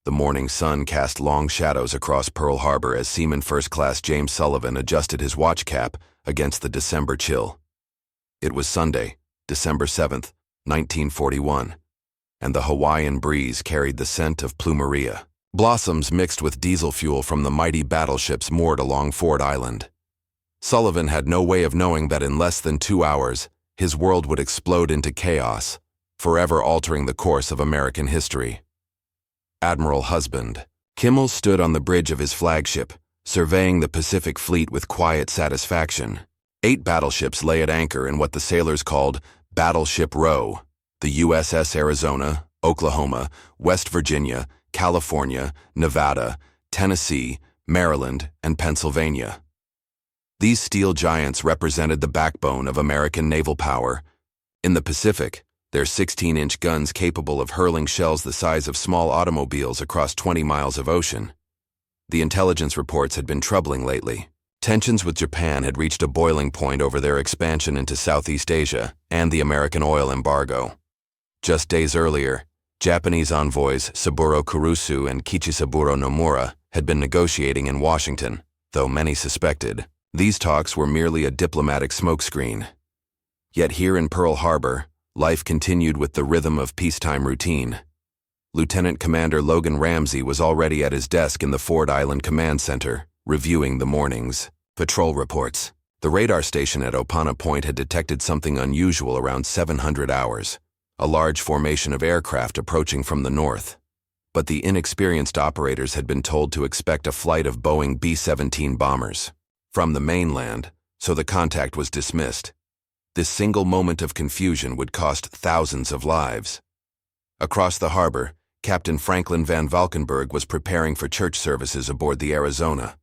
The morning sun cast long shadows across Pearl Harbor as Seaman First Class James Sullivan adjusted his watch cap against the December chill. It was Sunday, December 7th, 1941, and the Hawaiian breeze carried the scent of plumeria, blossoms mixed with diesel fuel from the mighty battleships moored along Ford Island. Sullivan had no way of knowing that in less than 2 hours, his world would explode into chaos, forever altering the course of American history. Admiral Husband Kimmel stood on the bridge of his flagship, surveying the Pacific Fleet with quiet satisfaction. 8 battleships lay at anchor in what the sailors called Battleship Row: the USS Arizona, Oklahoma, West Virginia, California, Nevada, Tennessee, Maryland, and Pennsylvania. These steel giants represented the backbone of American naval power. In the Pacific, their 16-inch guns capable of hurling shells the size of small automobiles across 20 miles of ocean. The intelligence reports had been troubling lately. Tensions with Japan had reached a boiling point over their expansion into Southeast Asia and the American oil embargo. Just days earlier, Japanese envoys Saburo Kurusu and Kichisaburo Nomura had been negotiating in Washington, though many suspected these talks were merely a diplomatic smokescreen. Yet here in Pearl Harbor, life continued with the rhythm of peacetime routine. Lieutenant Commander Logan Ramsey was already at his desk in the Ford Island Command Center, reviewing the morning's patrol reports. The radar station at Opana Point had detected something unusual around 700 hours, a large formation of aircraft approaching from the north. But the inexperienced operators had been told to expect a flight of Boeing B-17 bombers from the mainland, so the contact was dismissed. This single moment of confusion would cost thousands of lives. Across the harbor, Captain Franklin Van Valkenburg was preparing for church services aboard the Arizona.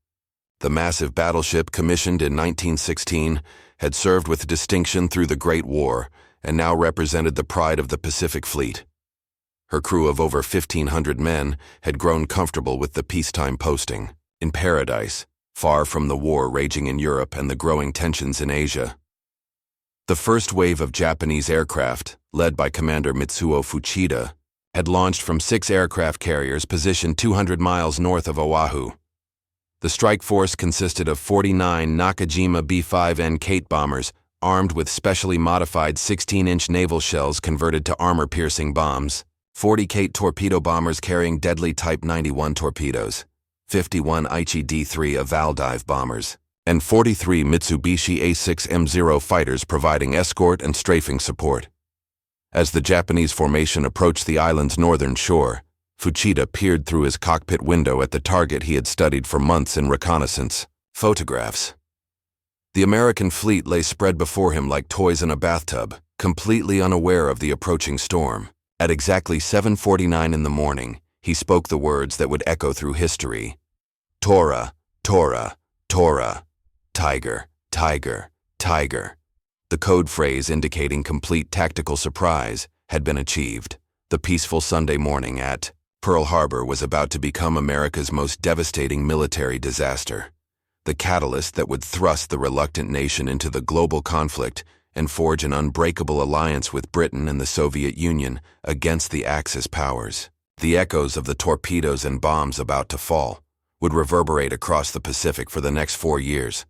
The massive battleship, commissioned in 1916, had served with distinction through the Great War and now represented the pride of the Pacific Fleet. Her crew of over 1,500 men had grown comfortable with the peacetime posting in paradise, far from the war raging in Europe and the growing tensions in Asia. The first wave of Japanese aircraft, led by Commander Mitsuo Fuchida, had launched from 6 aircraft carriers positioned 200 miles north of Oahu. The strike force consisted of 49 Nakajima B-5N Kate bombers armed with specially modified 16-inch naval shells converted to armor-piercing bombs, 40 Kate torpedo bombers carrying deadly Type 91 torpedoes, 51 Aichi D-3 Aval dive bombers, and 43 Mitsubishi A-6M0 fighters providing escort and strafing support. As the Japanese formation approached the island's northern shore, Fuchida peered through his cockpit window at the target he had studied for months in reconnaissance photographs. The American fleet lay spread before him like toys in a bathtub, completely unaware of the approaching storm. At exactly 7:49 in the morning, he spoke the words that would echo through history. Tora, Tora, Tora. Tiger, tiger, tiger. The code phrase indicating complete tactical surprise had been achieved. The peaceful Sunday morning at Pearl Harbor was about to become America's most devastating military disaster, the catalyst that would thrust the reluctant nation into the global conflict and forge an unbreakable alliance with Britain and the Soviet Union against the Axis powers. The echoes of the torpedoes and bombs about to fall would reverberate across the Pacific for the next 4 years,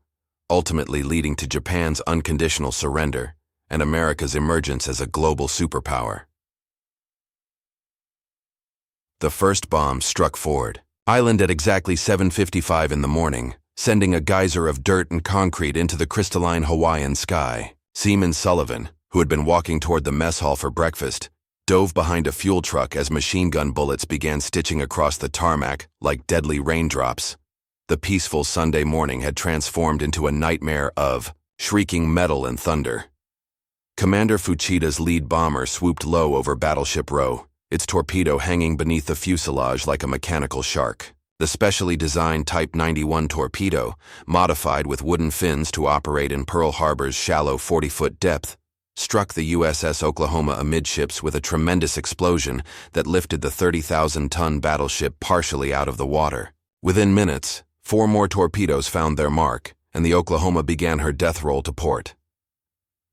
ultimately leading to Japan's unconditional surrender and America's emergence as a global superpower. The first bomb struck Ford Island at exactly 7:55 in the morning, sending a geyser of dirt and concrete into the crystalline Hawaiian sky. Seaman Sullivan, who had been walking toward the mess hall for breakfast, dove behind a fuel truck as machine gun bullets began stitching across the tarmac like deadly raindrops. The peaceful Sunday morning had transformed into a nightmare of shrieking metal and thunder. Commander Fuchida's lead bomber swooped low over Battleship Row, its torpedo hanging beneath the fuselage like a mechanical shark. The specially designed Type 91 torpedo, modified with wooden fins to operate in Pearl Harbor's shallow 40-foot depth, struck the USS Oklahoma amidships with a tremendous explosion that lifted the 30,000-ton battleship partially out of the water. Within minutes, 4 more torpedoes found their mark, and the Oklahoma began her death roll to port.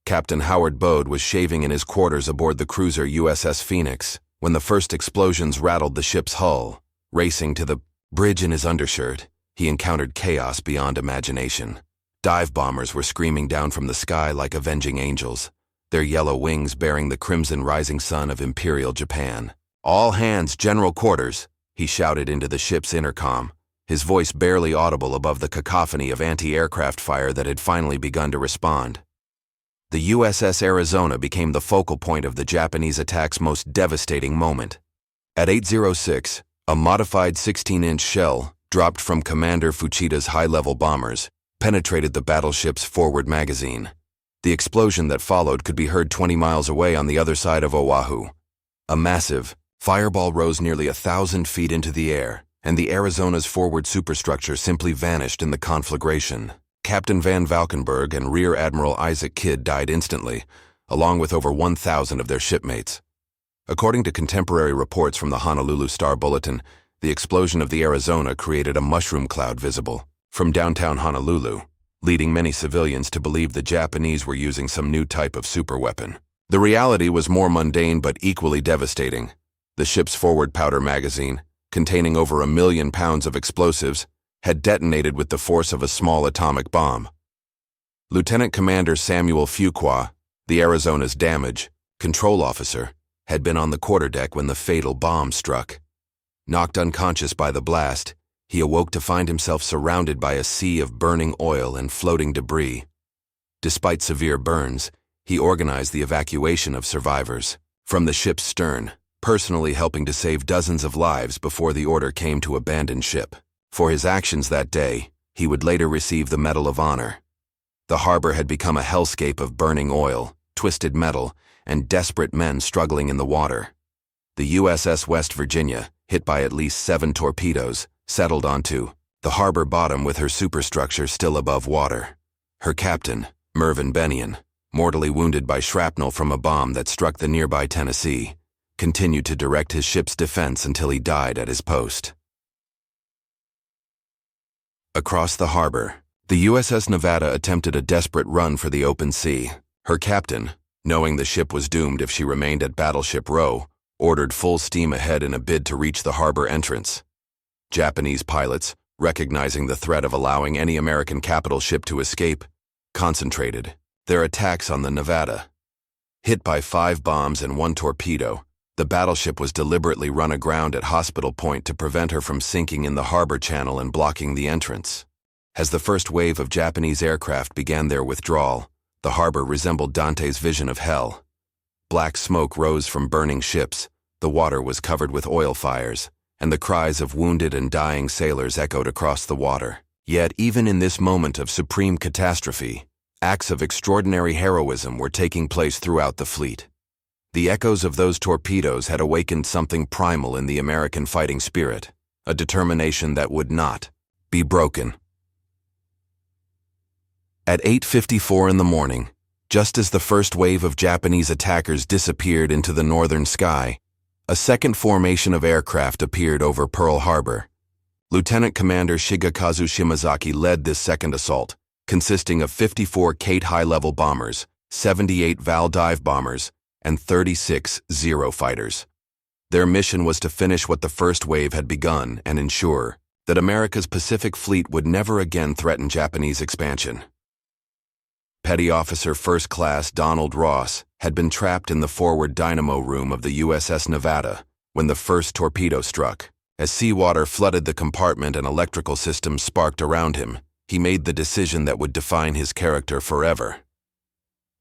Captain Howard Bode was shaving in his quarters aboard the cruiser USS Phoenix when the first explosions rattled the ship's hull. Racing to the bridge in his undershirt, he encountered chaos beyond imagination. Dive bombers were screaming down from the sky like avenging angels, their yellow wings bearing the crimson rising sun of Imperial Japan. "All hands, general quarters," he shouted into the ship's intercom, his voice barely audible above the cacophony of anti-aircraft fire that had finally begun to respond. The USS Arizona became the focal point of the Japanese attack's most devastating moment. At 8:06, a modified 16-inch shell, dropped from Commander Fuchida's high-level bombers, penetrated the battleship's forward magazine. The explosion that followed could be heard 20 miles away on the other side of Oahu. A massive fireball rose nearly 1,000 feet into the air, and the Arizona's forward superstructure simply vanished in the conflagration. Captain Van Valkenburg and Rear Admiral Isaac Kidd died instantly, along with over 1,000 of their shipmates. According to contemporary reports from the Honolulu Star Bulletin, the explosion of the Arizona created a mushroom cloud visible from downtown Honolulu, leading many civilians to believe the Japanese were using some new type of superweapon. The reality was more mundane but equally devastating. The ship's forward powder magazine, containing over 1 million pounds of explosives, had detonated with the force of a small atomic bomb. Lieutenant Commander Samuel Fuqua, the Arizona's damage control officer, had been on the quarterdeck when the fatal bomb struck. Knocked unconscious by the blast, he awoke to find himself surrounded by a sea of burning oil and floating debris. Despite severe burns, he organized the evacuation of survivors from the ship's stern, personally helping to save dozens of lives before the order came to abandon ship. For his actions that day, he would later receive the Medal of Honor. The harbor had become a hellscape of burning oil, twisted metal, and desperate men struggling in the water. The USS West Virginia, hit by at least 7 torpedoes, settled onto the harbor bottom with her superstructure still above water. Her captain, Mervyn Bennion, mortally wounded by shrapnel from a bomb that struck the nearby Tennessee, continued to direct his ship's defense until he died at his post. Across the harbor, the USS Nevada attempted a desperate run for the open sea. Her captain, knowing the ship was doomed if she remained at Battleship Row, ordered full steam ahead in a bid to reach the harbor entrance. Japanese pilots, recognizing the threat of allowing any American capital ship to escape, concentrated their attacks on the Nevada. Hit by 5 bombs and 1 torpedo, the battleship was deliberately run aground at Hospital Point to prevent her from sinking in the harbor channel and blocking the entrance. As the first wave of Japanese aircraft began their withdrawal, the harbor resembled Dante's vision of hell. Black smoke rose from burning ships, the water was covered with oil fires, and the cries of wounded and dying sailors echoed across the water. Yet even in this moment of supreme catastrophe, acts of extraordinary heroism were taking place throughout the fleet. The echoes of those torpedoes had awakened something primal in the American fighting spirit, a determination that would not be broken. At 8:54 in the morning, just as the first wave of Japanese attackers disappeared into the northern sky, a second formation of aircraft appeared over Pearl Harbor. Lieutenant Commander Shigekazu Shimazaki led this second assault, consisting of 54 Kate high-level bombers, 78 Val dive bombers, and 36 Zero fighters. Their mission was to finish what the first wave had begun and ensure that America's Pacific Fleet would never again threaten Japanese expansion. Petty Officer First Class Donald Ross had been trapped in the forward dynamo room of the USS Nevada when the first torpedo struck. As seawater flooded the compartment and electrical systems sparked around him, he made the decision that would define his character forever.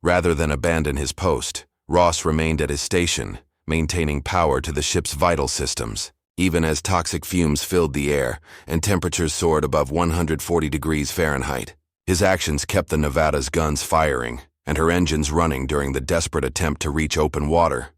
Rather than abandon his post, Ross remained at his station, maintaining power to the ship's vital systems, even as toxic fumes filled the air and temperatures soared above 140 degrees Fahrenheit. His actions kept the Nevada's guns firing and her engines running during the desperate attempt to reach open water.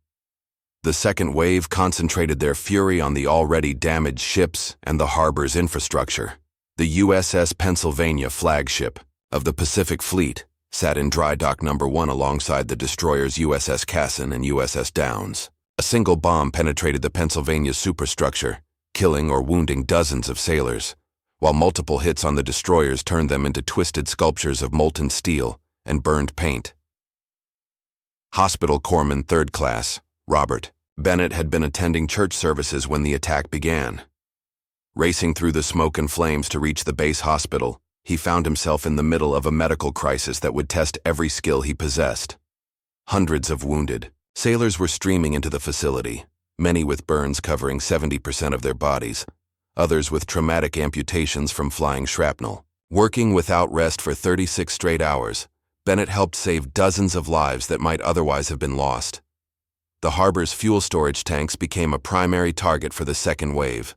The second wave concentrated their fury on the already damaged ships and the harbor's infrastructure. The USS Pennsylvania, flagship of the Pacific Fleet, sat in dry dock number 1 alongside the destroyers USS Cassin and USS Downs. A single bomb penetrated the Pennsylvania's superstructure, killing or wounding dozens of sailors, while multiple hits on the destroyers turned them into twisted sculptures of molten steel and burned paint. Hospital Corpsman Third Class Robert Bennett had been attending church services when the attack began. Racing through the smoke and flames to reach the base hospital, he found himself in the middle of a medical crisis that would test every skill he possessed. Hundreds of wounded sailors were streaming into the facility, many with burns covering 70% of their bodies, others with traumatic amputations from flying shrapnel. Working without rest for 36 straight hours, Bennett helped save dozens of lives that might otherwise have been lost. The harbor's fuel storage tanks became a primary target for the second wave.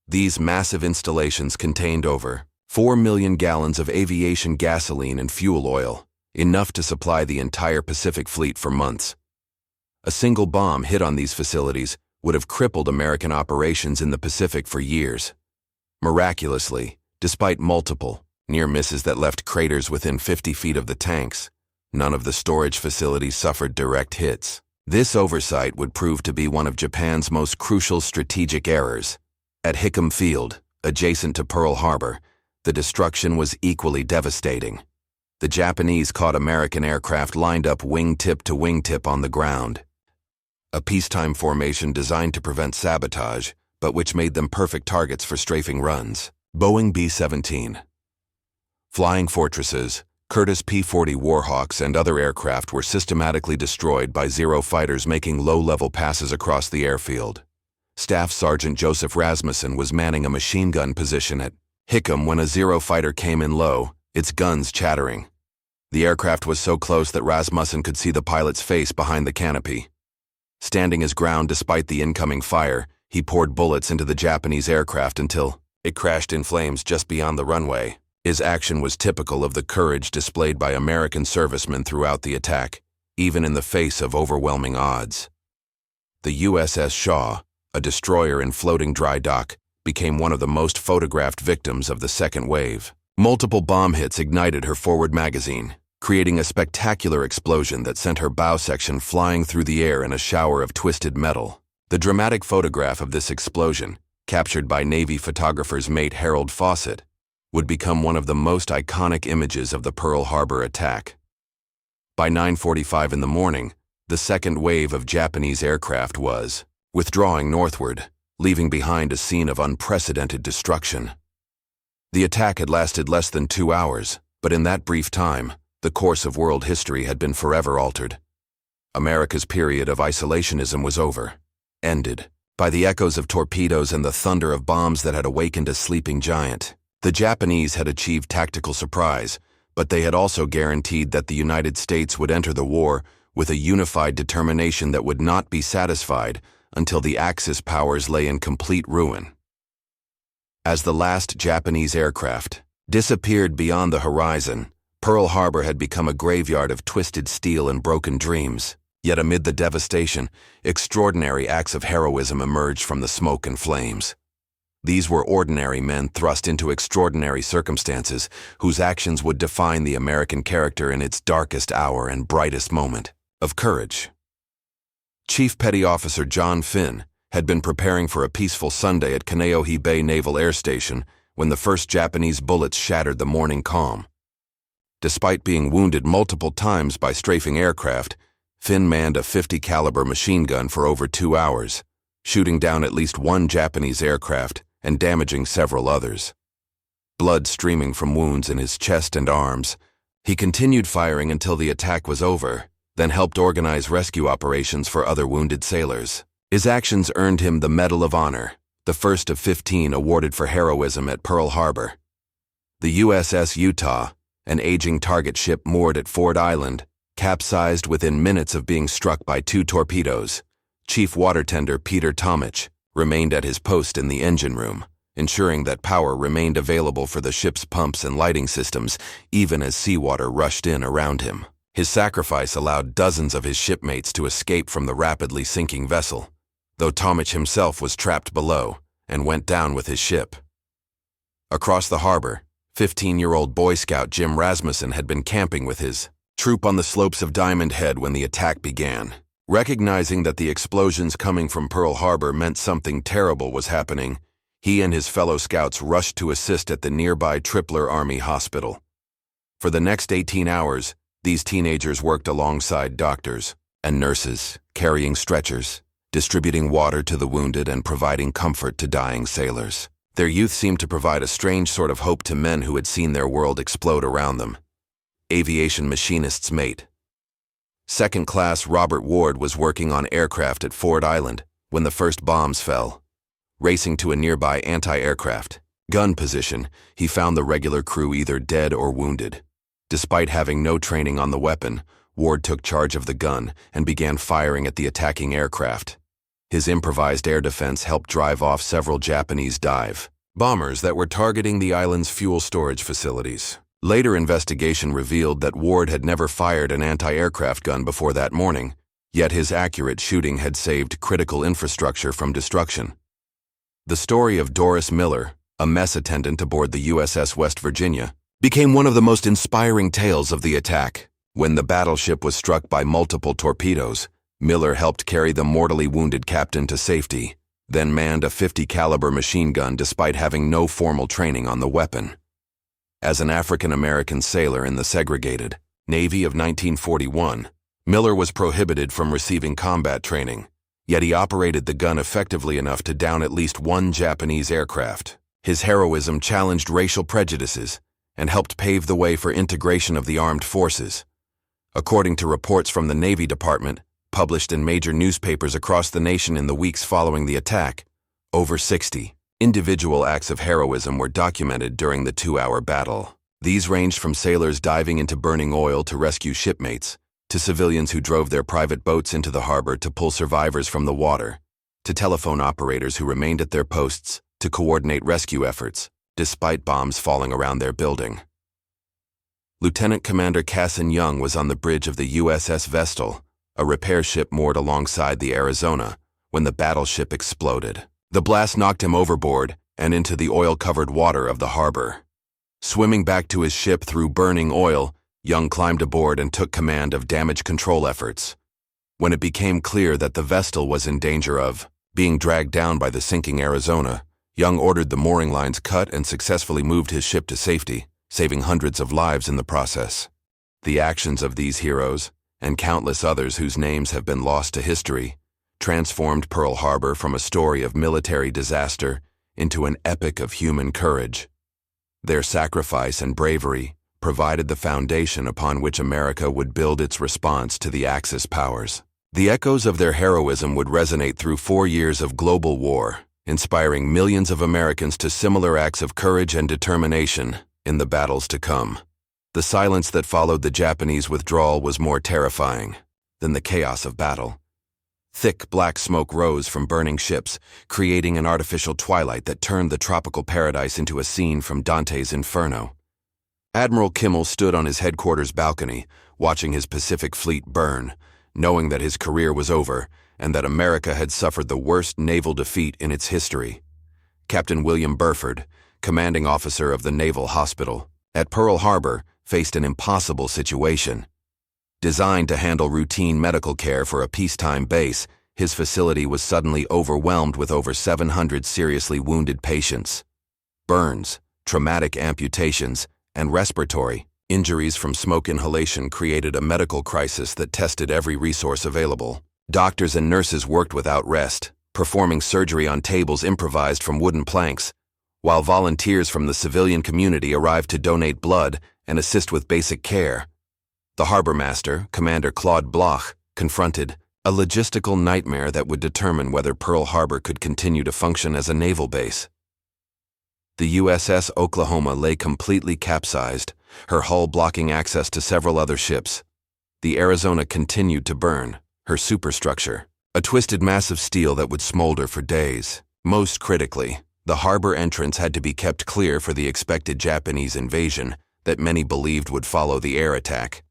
These massive installations contained over 4 million gallons of aviation gasoline and fuel oil, enough to supply the entire Pacific Fleet for months. A single bomb hit on these facilities would have crippled American operations in the Pacific for years. Miraculously, despite multiple near misses that left craters within 50 feet of the tanks, none of the storage facilities suffered direct hits. This oversight would prove to be one of Japan's most crucial strategic errors. At Hickam Field, adjacent to Pearl Harbor, the destruction was equally devastating. The Japanese caught American aircraft lined up wingtip to wingtip on the ground, a peacetime formation designed to prevent sabotage, but which made them perfect targets for strafing runs. Boeing B-17. Flying Fortresses, Curtiss P-40 Warhawks and other aircraft were systematically destroyed by Zero fighters making low-level passes across the airfield. Staff Sergeant Joseph Rasmussen was manning a machine gun position at Hickam when a Zero fighter came in low, its guns chattering. The aircraft was so close that Rasmussen could see the pilot's face behind the canopy. Standing his ground despite the incoming fire, he poured bullets into the Japanese aircraft until it crashed in flames just beyond the runway. His action was typical of the courage displayed by American servicemen throughout the attack, even in the face of overwhelming odds. The USS Shaw, a destroyer in floating dry dock, became one of the most photographed victims of the second wave. Multiple bomb hits ignited her forward magazine, creating a spectacular explosion that sent her bow section flying through the air in a shower of twisted metal. The dramatic photograph of this explosion, captured by Navy photographer's mate Harold Fawcett, would become one of the most iconic images of the Pearl Harbor attack. By 9:45 in the morning, the second wave of Japanese aircraft was withdrawing northward, leaving behind a scene of unprecedented destruction. The attack had lasted less than 2 hours, but in that brief time, the course of world history had been forever altered. America's period of isolationism was over, ended, by the echoes of torpedoes and the thunder of bombs that had awakened a sleeping giant. The Japanese had achieved tactical surprise, but they had also guaranteed that the United States would enter the war with a unified determination that would not be satisfied until the Axis powers lay in complete ruin. As the last Japanese aircraft disappeared beyond the horizon, Pearl Harbor had become a graveyard of twisted steel and broken dreams. Yet amid the devastation, extraordinary acts of heroism emerged from the smoke and flames. These were ordinary men thrust into extraordinary circumstances, whose actions would define the American character in its darkest hour and brightest moment of courage. Chief Petty Officer John Finn had been preparing for a peaceful Sunday at Kaneohe Bay Naval Air Station when the first Japanese bullets shattered the morning calm. Despite being wounded multiple times by strafing aircraft, Finn manned a .50 caliber machine gun for over 2 hours, shooting down at least one Japanese aircraft and damaging several others. Blood streaming from wounds in his chest and arms, he continued firing until the attack was over, then helped organize rescue operations for other wounded sailors. His actions earned him the Medal of Honor, the first of 15 awarded for heroism at Pearl Harbor. The USS Utah, an aging target ship moored at Ford Island, capsized within minutes of being struck by 2 torpedoes. Chief Water Tender Peter Tomich remained at his post in the engine room, ensuring that power remained available for the ship's pumps and lighting systems even as seawater rushed in around him. His sacrifice allowed dozens of his shipmates to escape from the rapidly sinking vessel, though Tomich himself was trapped below and went down with his ship. Across the harbor, 15-year-old Boy Scout Jim Rasmussen had been camping with his troop on the slopes of Diamond Head when the attack began. Recognizing that the explosions coming from Pearl Harbor meant something terrible was happening, he and his fellow scouts rushed to assist at the nearby Tripler Army Hospital. For the next 18 hours, these teenagers worked alongside doctors and nurses, carrying stretchers, distributing water to the wounded and providing comfort to dying sailors. Their youth seemed to provide a strange sort of hope to men who had seen their world explode around them. Aviation machinist's mate. Second Class Robert Ward was working on aircraft at Ford Island when the first bombs fell. Racing to a nearby anti-aircraft gun position, he found the regular crew either dead or wounded. Despite having no training on the weapon, Ward took charge of the gun and began firing at the attacking aircraft. His improvised air defense helped drive off several Japanese dive bombers that were targeting the island's fuel storage facilities. Later investigation revealed that Ward had never fired an anti-aircraft gun before that morning, yet his accurate shooting had saved critical infrastructure from destruction. The story of Doris Miller, a mess attendant aboard the USS West Virginia, became one of the most inspiring tales of the attack. When the battleship was struck by multiple torpedoes, Miller helped carry the mortally wounded captain to safety, then manned a .50 caliber machine gun despite having no formal training on the weapon. As an African-American sailor in the segregated Navy of 1941, Miller was prohibited from receiving combat training, yet he operated the gun effectively enough to down at least one Japanese aircraft. His heroism challenged racial prejudices and helped pave the way for integration of the armed forces. According to reports from the Navy Department, published in major newspapers across the nation in the weeks following the attack, over 60 individual acts of heroism were documented during the 2-hour battle. These ranged from sailors diving into burning oil to rescue shipmates, to civilians who drove their private boats into the harbor to pull survivors from the water, to telephone operators who remained at their posts to coordinate rescue efforts, despite bombs falling around their building. Lieutenant Commander Casson Young was on the bridge of the USS Vestal, a repair ship moored alongside the Arizona, when the battleship exploded. The blast knocked him overboard and into the oil-covered water of the harbor. Swimming back to his ship through burning oil, Young climbed aboard and took command of damage control efforts. When it became clear that the Vestal was in danger of being dragged down by the sinking Arizona, Young ordered the mooring lines cut and successfully moved his ship to safety, saving hundreds of lives in the process. The actions of these heroes, and countless others whose names have been lost to history, transformed Pearl Harbor from a story of military disaster into an epic of human courage. Their sacrifice and bravery provided the foundation upon which America would build its response to the Axis powers. The echoes of their heroism would resonate through 4 years of global war, inspiring millions of Americans to similar acts of courage and determination in the battles to come. The silence that followed the Japanese withdrawal was more terrifying than the chaos of battle. Thick black smoke rose from burning ships, creating an artificial twilight that turned the tropical paradise into a scene from Dante's Inferno. Admiral Kimmel stood on his headquarters balcony, watching his Pacific Fleet burn, knowing that his career was over and that America had suffered the worst naval defeat in its history. Captain William Burford, commanding officer of the Naval Hospital at Pearl Harbor, faced an impossible situation. Designed to handle routine medical care for a peacetime base, his facility was suddenly overwhelmed with over 700 seriously wounded patients. Burns, traumatic amputations, and respiratory injuries from smoke inhalation created a medical crisis that tested every resource available. Doctors and nurses worked without rest, performing surgery on tables improvised from wooden planks, while volunteers from the civilian community arrived to donate blood and assist with basic care. The harbor master, Commander Claude Bloch, confronted a logistical nightmare that would determine whether Pearl Harbor could continue to function as a naval base. The USS Oklahoma lay completely capsized, her hull blocking access to several other ships. The Arizona continued to burn, her superstructure, a twisted mass of steel that would smolder for days. Most critically, the harbor entrance had to be kept clear for the expected Japanese invasion that many believed would follow the air attack.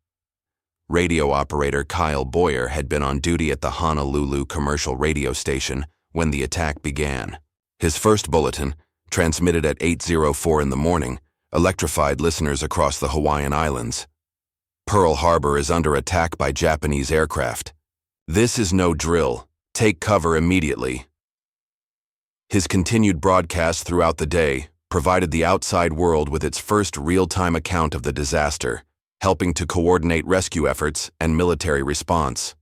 Radio operator Kyle Boyer had been on duty at the Honolulu commercial radio station when the attack began. His first bulletin, transmitted at 8:04 in the morning, electrified listeners across the Hawaiian Islands. Pearl Harbor is under attack by Japanese aircraft. This is no drill. Take cover immediately. His continued broadcast throughout the day provided the outside world with its first real-time account of the disaster, helping to coordinate rescue efforts and military response.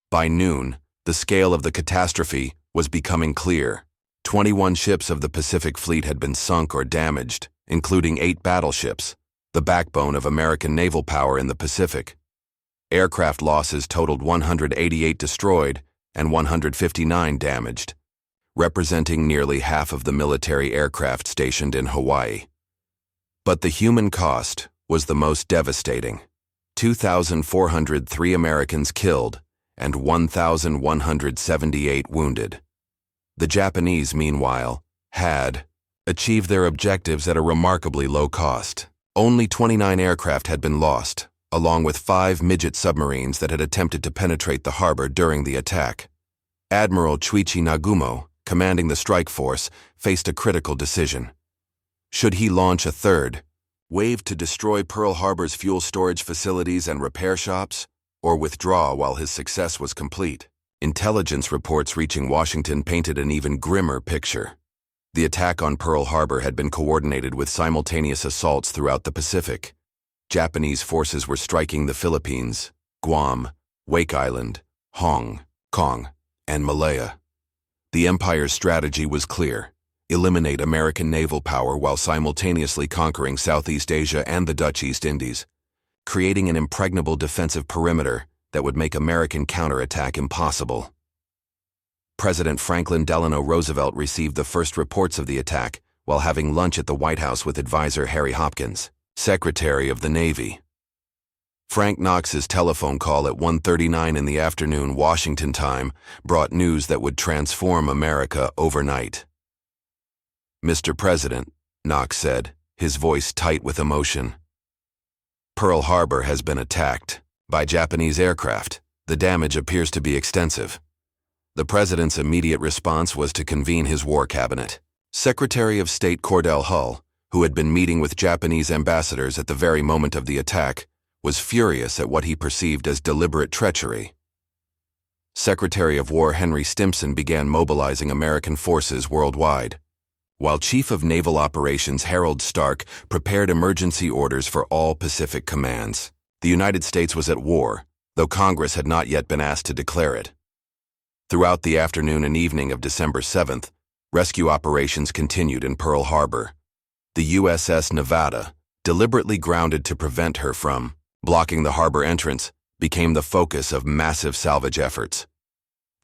By noon, the scale of the catastrophe was becoming clear. 21 ships of the Pacific Fleet had been sunk or damaged, including 8 battleships, the backbone of American naval power in the Pacific. Aircraft losses totaled 188 destroyed and 159 damaged, representing nearly half of the military aircraft stationed in Hawaii. But the human cost was the most devastating. 2,403 Americans killed and 1,178 wounded. The Japanese, meanwhile, had achieved their objectives at a remarkably low cost. Only 29 aircraft had been lost, along with 5 midget submarines that had attempted to penetrate the harbor during the attack. Admiral Chuichi Nagumo, commanding the strike force, faced a critical decision. Should he launch a third wave to destroy Pearl Harbor's fuel storage facilities and repair shops, or withdraw while his success was complete? Intelligence reports reaching Washington painted an even grimmer picture. The attack on Pearl Harbor had been coordinated with simultaneous assaults throughout the Pacific. Japanese forces were striking the Philippines, Guam, Wake Island, Hong Kong, and Malaya. The Empire's strategy was clear: eliminate American naval power while simultaneously conquering Southeast Asia and the Dutch East Indies, creating an impregnable defensive perimeter that would make American counterattack impossible. President Franklin Delano Roosevelt received the first reports of the attack while having lunch at the White House with advisor Harry Hopkins, Secretary of the Navy. Frank Knox's telephone call at 1:39 in the afternoon Washington time brought news that would transform America overnight. "Mr. President," Knox said, his voice tight with emotion, "Pearl Harbor has been attacked by Japanese aircraft. The damage appears to be extensive." The president's immediate response was to convene his war cabinet. Secretary of State Cordell Hull, who had been meeting with Japanese ambassadors at the very moment of the attack, was furious at what he perceived as deliberate treachery. Secretary of War Henry Stimson began mobilizing American forces worldwide, while Chief of Naval Operations Harold Stark prepared emergency orders for all Pacific commands. The United States was at war, though Congress had not yet been asked to declare it. Throughout the afternoon and evening of December 7th, rescue operations continued in Pearl Harbor. The USS Nevada, deliberately grounded to prevent her from blocking the harbor entrance, became the focus of massive salvage efforts.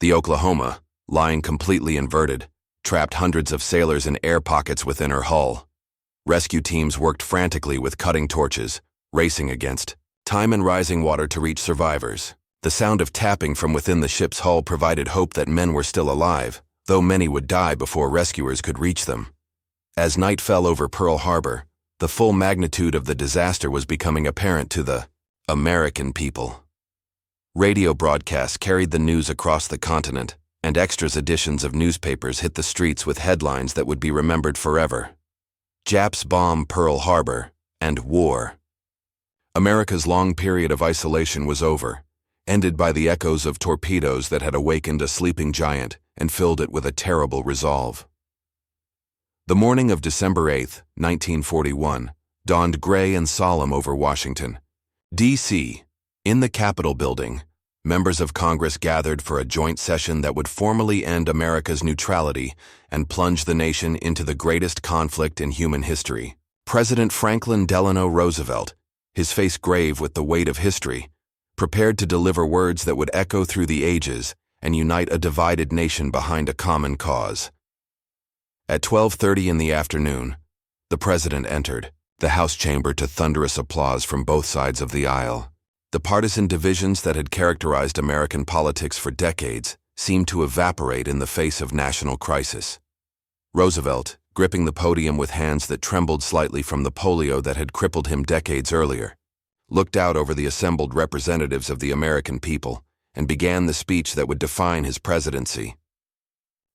The Oklahoma, lying completely inverted, trapped hundreds of sailors in air pockets within her hull. Rescue teams worked frantically with cutting torches, racing against time and rising water to reach survivors. The sound of tapping from within the ship's hull provided hope that men were still alive, though many would die before rescuers could reach them. As night fell over Pearl Harbor, the full magnitude of the disaster was becoming apparent to the American people. Radio broadcasts carried the news across the continent, and extras editions of newspapers hit the streets with headlines that would be remembered forever. "Japs bomb Pearl Harbor," and "War." America's long period of isolation was over, ended by the echoes of torpedoes that had awakened a sleeping giant and filled it with a terrible resolve. The morning of December 8, 1941, dawned gray and solemn over Washington, D.C. In the Capitol building, members of Congress gathered for a joint session that would formally end America's neutrality and plunge the nation into the greatest conflict in human history. President Franklin Delano Roosevelt, his face grave with the weight of history, prepared to deliver words that would echo through the ages and unite a divided nation behind a common cause. At 12:30 in the afternoon, the president entered the House chamber to thunderous applause from both sides of the aisle. The partisan divisions that had characterized American politics for decades seemed to evaporate in the face of national crisis. Roosevelt, gripping the podium with hands that trembled slightly from the polio that had crippled him decades earlier, looked out over the assembled representatives of the American people and began the speech that would define his presidency.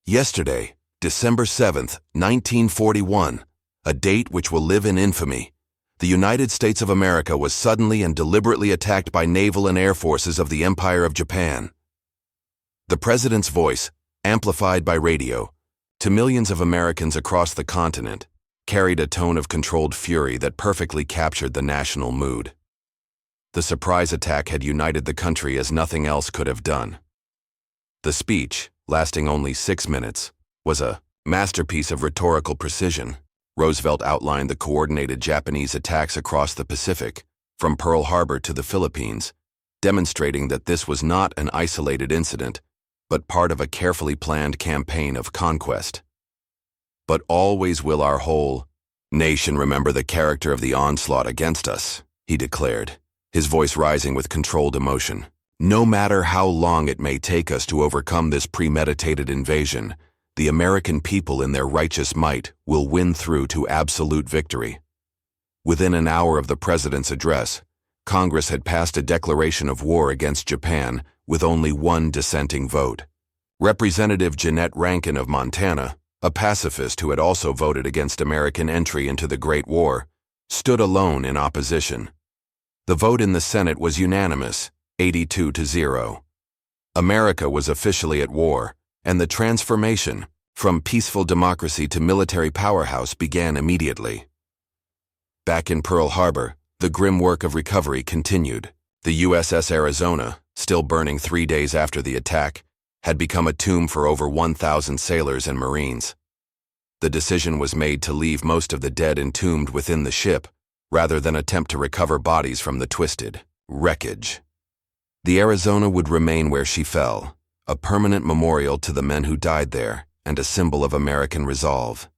"Yesterday, December 7th, 1941, a date which will live in infamy, the United States of America was suddenly and deliberately attacked by naval and air forces of the Empire of Japan." The president's voice, amplified by radio, to millions of Americans across the continent, carried a tone of controlled fury that perfectly captured the national mood. The surprise attack had united the country as nothing else could have done. The speech, lasting only 6 minutes, was a Masterpiece of rhetorical precision, Roosevelt outlined the coordinated Japanese attacks across the Pacific, from Pearl Harbor to the Philippines, demonstrating that this was not an isolated incident, but part of a carefully planned campaign of conquest. But always will our whole nation remember the character of the onslaught against us, he declared, his voice rising with controlled emotion. No matter how long it may take us to overcome this premeditated invasion, the American people in their righteous might will win through to absolute victory. Within an hour of the president's address, Congress had passed a declaration of war against Japan with only one dissenting vote. Representative Jeanette Rankin of Montana, a pacifist who had also voted against American entry into the Great War, stood alone in opposition. The vote in the Senate was unanimous, 82-0. America was officially at war, and the transformation from peaceful democracy to military powerhouse began immediately. Back in Pearl Harbor, the grim work of recovery continued. The USS Arizona, still burning 3 days after the attack, had become a tomb for over 1,000 sailors and Marines. The decision was made to leave most of the dead entombed within the ship, rather than attempt to recover bodies from the twisted wreckage. The Arizona would remain where she fell, a permanent memorial to the men who died there and a symbol of American resolve.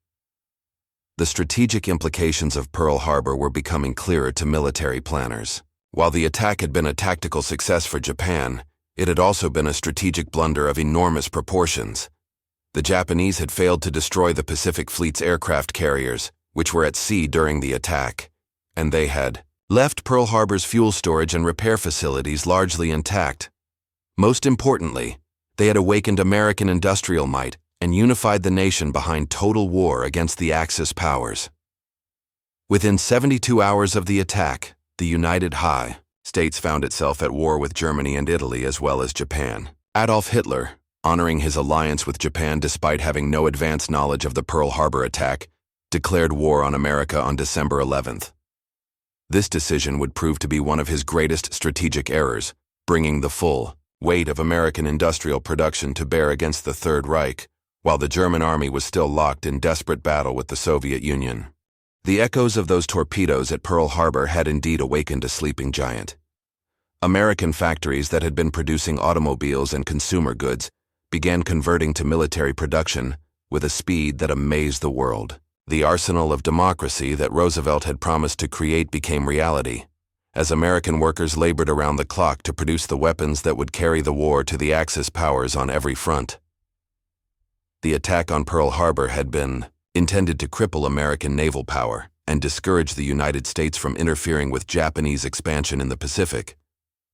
The strategic implications of Pearl Harbor were becoming clearer to military planners. While the attack had been a tactical success for Japan, it had also been a strategic blunder of enormous proportions. The Japanese had failed to destroy the Pacific Fleet's aircraft carriers, which were at sea during the attack, and they had left Pearl Harbor's fuel storage and repair facilities largely intact. Most importantly, they had awakened American industrial might and unified the nation behind total war against the Axis powers. Within 72 hours of the attack, the United States found itself at war with Germany and Italy as well as Japan. Adolf Hitler, honoring his alliance with Japan despite having no advance knowledge of the Pearl Harbor attack, declared war on America on December 11th. This decision would prove to be one of his greatest strategic errors, bringing the full weight of American industrial production to bear against the Third Reich, while the German army was still locked in desperate battle with the Soviet Union. The echoes of those torpedoes at Pearl Harbor had indeed awakened a sleeping giant. American factories that had been producing automobiles and consumer goods began converting to military production with a speed that amazed the world. The arsenal of democracy that Roosevelt had promised to create became reality, as American workers labored around the clock to produce the weapons that would carry the war to the Axis powers on every front. The attack on Pearl Harbor had been intended to cripple American naval power and discourage the United States from interfering with Japanese expansion in the Pacific.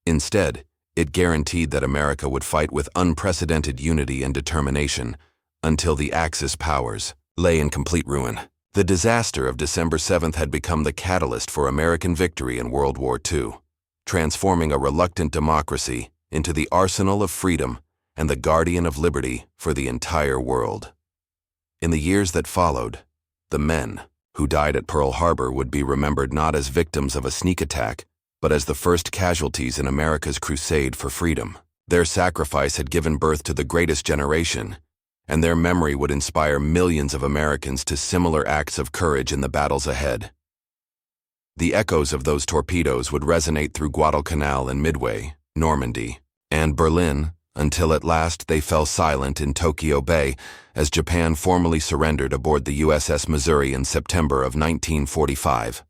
Instead, it guaranteed that America would fight with unprecedented unity and determination until the Axis powers lay in complete ruin. The disaster of December 7th had become the catalyst for American victory in World War II, transforming a reluctant democracy into the arsenal of freedom and the guardian of liberty for the entire world. In the years that followed, the men who died at Pearl Harbor would be remembered not as victims of a sneak attack, but as the first casualties in America's crusade for freedom. Their sacrifice had given birth to the greatest generation, and their memory would inspire millions of Americans to similar acts of courage in the battles ahead. The echoes of those torpedoes would resonate through Guadalcanal and Midway, Normandy, and Berlin, until at last they fell silent in Tokyo Bay as Japan formally surrendered aboard the USS Missouri in September of 1945.